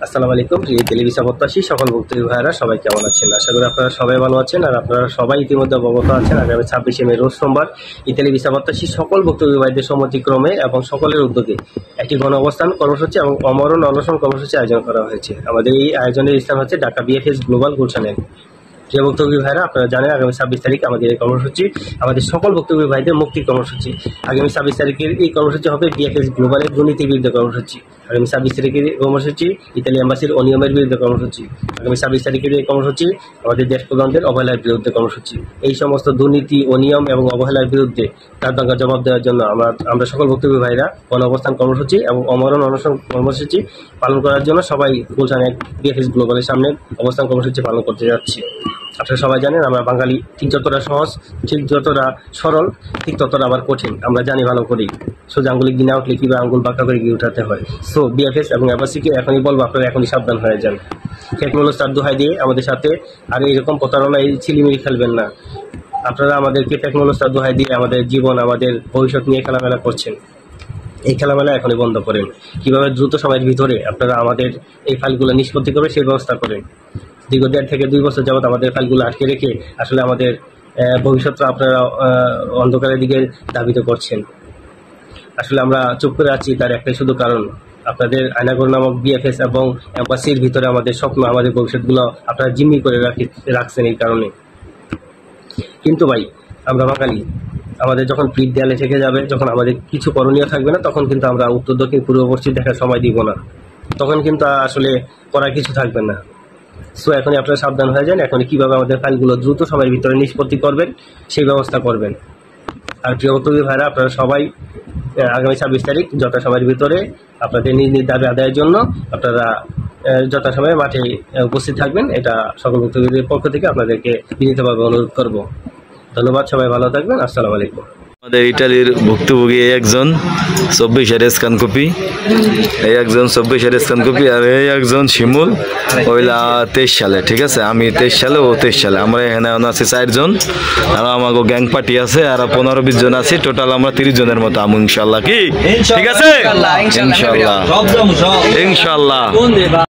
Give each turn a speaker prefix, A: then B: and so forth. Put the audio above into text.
A: আসসালামু আলাইকুম। Italy visa প্রত্যাশী সকল ভুক্তভোগী ভাইয়েরা সবাই কেমন আছেন? আশা করি আপনারা সবাই ভালো আছেন আর আপনারা সবাই ইতিমধ্যে অবগত আছেন আগামী 26শে মে রোজ সোমবার ইতালি ভিসা প্রত্যাশী সকল ভুক্তভোগী ভাইদের সম্মতিক্রমে এবং সকলের উদ্যোগে একটি গণ অবস্থান কর্মসূচি এবং অমরণ অনশন কর্মসূচি আয়োজন করা হয়েছে। আমাদের এই আয়োজনের স্থান হচ্ছে ঢাকা বিএফএস গ্লোবাল গুলশানে। প্রিয় ভুক্তভোগী ভাইরা, আপনারা জানেন আগামী 26 তারিখ আমাদের এই কর্মসূচি, আমাদের সকল ভুক্তভোগী ভাইদের মুক্তি কর্মসূচি। আগামী 26 তারিখের এই কর্মসূচি হবে বিএফএস গ্লোবালের দুর্নীতির বিরুদ্ধে কর্মসূচি। আগামী 26 তারিখের কর্মসূচি ইতালি এম্বাসির অনিয়মের বিরুদ্ধে কর্মসূচি। আগামী 26 তারিখের এই কর্মসূচি আমাদের দেশ প্রধানদের অবহেলার বিরুদ্ধে কর্মসূচি। এই সমস্ত দুর্নীতি, অনিয়ম এবং অবহেলার বিরুদ্ধে তার দাঙ্গা জবাব দেওয়ার জন্য আমরা সকল ভুক্তভোগী ভাইরা গণ অবস্থান কর্মসূচি এবং অমরণ অনশন কর্মসূচি পালন করার জন্য সবাই গুলশান বিএফএস গ্লোবালের সামনে অবস্থান কর্মসূচি পালন করতে যাচ্ছি। আপনারা সবাই জানেন আমরা বাঙালি ঠিক যতটা সহজ, ঠিক যতটা সরল, ঠিক ততটা আবার কঠিন। আমরা জানি ভালো করেই সোজা আঙ্গুলি গিয়ে না উঠলে কিংবা আঙ্গুল বাঁকা করে গিয়ে উঠাতে হয়। সো বিএফএস এবং এম্বাসিকে এখনই বলবো আপনারা এখনই সাবধান হয়ে যান। টেকনোলজির দোহাই দিয়ে আমাদের সাথে আর এরকম প্রতারণা এই ছিলিমিলি খেলবেন না। আপনারা আমাদেরকে টেকনোলজির দোহাই দিয়ে আমাদের জীবন, আমাদের ভবিষ্যৎ নিয়ে খেলামেলা করছেন। এই খেলামেলা এখনই বন্ধ করেন। কিভাবে দ্রুত সময়ের ভিতরে আপনারা আমাদের এই ফাইলগুলো নিষ্পত্তি করবে সেই ব্যবস্থা করেন। দীর্ঘ 1.5 থেকে 2 বছর যাবত আমাদের ফাইলগুলো আটকে রেখে আসলে আমাদের ভবিষ্যৎটা আপনারা অন্ধকারের দিকে ধাবিত করছেন। আসলে আমরা চুপ করে আছি তার একটাই শুধু কারণ, আপনাদের আয়নাগর নামক বিএফএস এবং এম্বাসির ভিতরে আমাদের স্বপ্ন, আমাদের ভবিষ্যৎগুলো আপনারা জিম্মি করে রাখছেন এই কারণে। কিন্তু ভাই, আমরা বাঙালি, আমাদের যখন পিঠ দেয়ালে থেকে যাবে, যখন আমাদের কিছু করণীয় থাকবে না, তখন কিন্তু আমরা উত্তর দক্ষিণ পূর্ব পশ্চিম দেখার সময় দিব না। তখন কিন্তু আসলে করার কিছু থাকবে না। সো এখনই আপনারা সাবধান হয়ে যান। এখনই কীভাবে আমাদের ফাইলগুলো দ্রুত সময়ের ভিতরে নিষ্পত্তি করবেন সেই ব্যবস্থা করবেন। আর প্রিয় ভুক্তভোগী ভাইরা, আপনারা সবাই আগামী 26 তারিখ যথাসময়ের ভিতরে আপনাদের নিজ নিজ দাবি আদায়ের জন্য আপনারা যথাসময়ে মাঠে উপস্থিত থাকবেন। এটা সকল ভুক্তভোগীদের পক্ষ থেকে আপনাদেরকে বিনীতভাবে অনুরোধ করব। ধন্যবাদ, সবাই ভালো থাকবেন। আসসালামু আলাইকুম।
B: আমাদের ইটালির ভুক্তভোগী একজন 24 স্ক্যান কপি, এই একজন 24 স্ক্যান কপি, আর এই একজন শিমুল ওইলা 23 সালে। ঠিক আছে, আমি 23 সালে, ও 23 সালে। আমরা এখানে আছি 4 জন, আর আমাকে গ্যাং পার্টি আছে আর 15-20 জন আছি। টোটাল আমরা 30 জনের মতো আমু ইনশাল্লাহ। কি ঠিক আছে? ইনশাল্লাহ ইনশাল্লাহ।